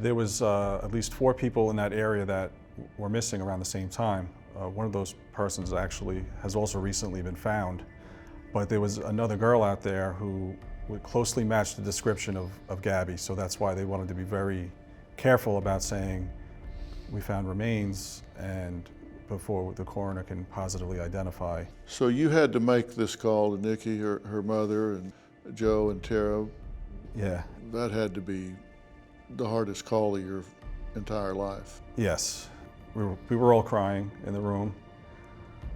There was at least 4 people in that area that were missing around the same time. One of those persons actually has also recently been found, but there was another girl out there who would closely match the description of Gabby, so that's why they wanted to be very careful about saying we found remains and before the coroner can positively identify. So you had to make this call to Nikki, her mother, and Joe and Tara. Yeah. That had to be the hardest call of your entire life. Yes. We were all crying in the room.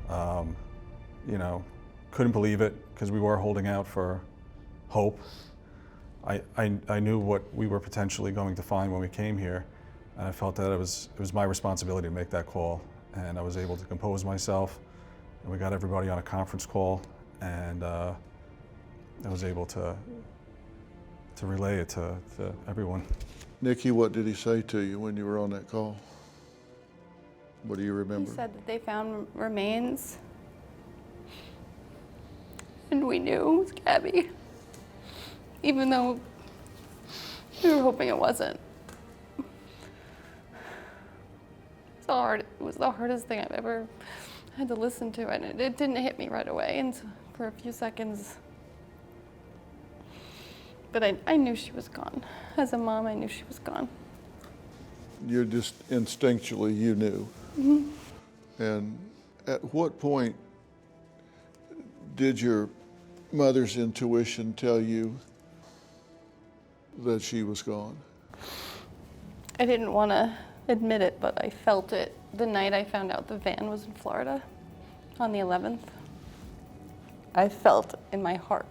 You know, couldn't believe it because we were holding out for hope. I knew what we were potentially going to find when we came here, and I felt that it was my responsibility to make that call. And I was able to compose myself, and we got everybody on a conference call, and I was able to relay it to everyone. Nikki, what did he say to you when you were on that call? What do you remember? He said that they found remains, and we knew it was Gabby, even though we were hoping it wasn't. It was the hardest thing I've ever had to listen to, and it didn't hit me right away, and for a few seconds. But I knew she was gone. As a mom, I knew she was gone. You're just instinctually, you knew. Mm-hmm. And at what point did your mother's intuition tell you that she was gone? I didn't want to admit it, but I felt it the night I found out the van was in Florida on the 11th. I felt in my heart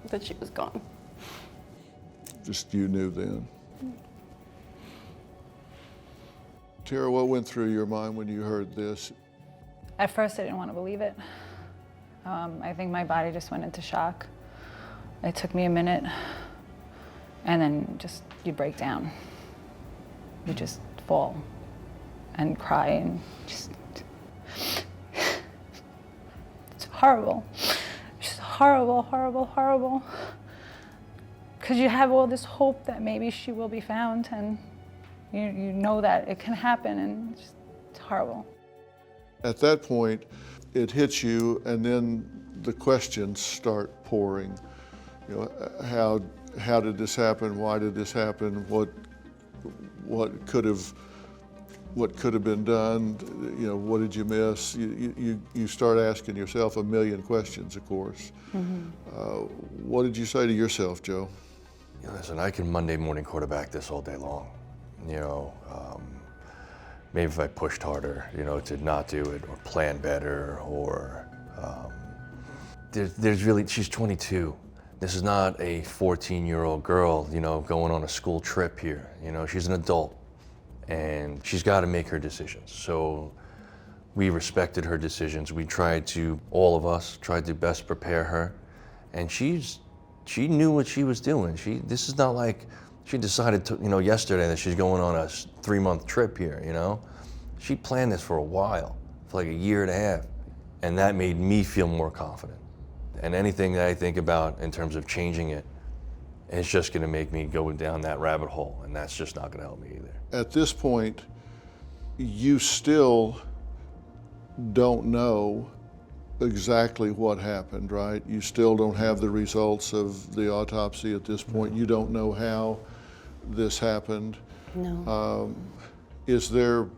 that she was gone. Just you knew then. Tara, what went through your mind when you heard this? At first, I didn't want to believe it. I think my body just went into shock. It took me a minute, and then just you break down. You just fall and cry and just, it's horrible. It's just horrible, horrible, horrible. Because you have all this hope that maybe she will be found, and you know that it can happen, and it's horrible. At that point, it hits you, and then the questions start pouring. You know, how did this happen? Why did this happen? What could have been done? You know, what did you miss? You start asking yourself a million questions, of course. Mm-hmm. What did you say to yourself, Joe? You know, listen, I can Monday morning quarterback this all day long. You know, maybe if I pushed harder, you know, to not do it or plan better, or there's really, she's 22. This is not a 14-year-old girl, you know, going on a school trip here. You know, she's an adult, and she's got to make her decisions. So we respected her decisions. We tried to, all of us, tried to best prepare her, and she knew what she was doing. This is not like she decided to, you know, yesterday that she's going on a 3-month trip here, you know? She planned this for a while, for like a year and a half, and that made me feel more confident. And anything that I think about in terms of changing it, it's just gonna make me go down that rabbit hole, and that's just not gonna help me either. At this point, you still don't know exactly what happened, right? You still don't have the results of the autopsy at this point. You don't know how this happened. No. Is there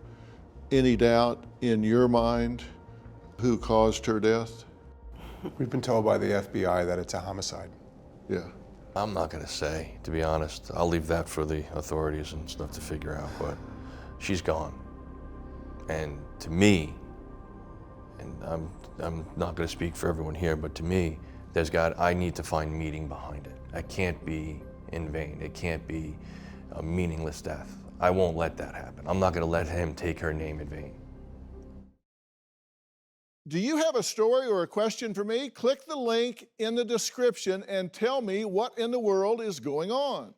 any doubt in your mind who caused her death? We've been told by the FBI that it's a homicide. Yeah. I'm not gonna say, to be honest. I'll leave that for the authorities and stuff to figure out, but she's gone. And to me, and I'm not gonna speak for everyone here, but to me, I need to find meaning behind it. It can't be in vain. It can't be a meaningless death. I won't let that happen. I'm not gonna let him take her name in vain. Do you have a story or a question for me? Click the link in the description and tell me what in the world is going on.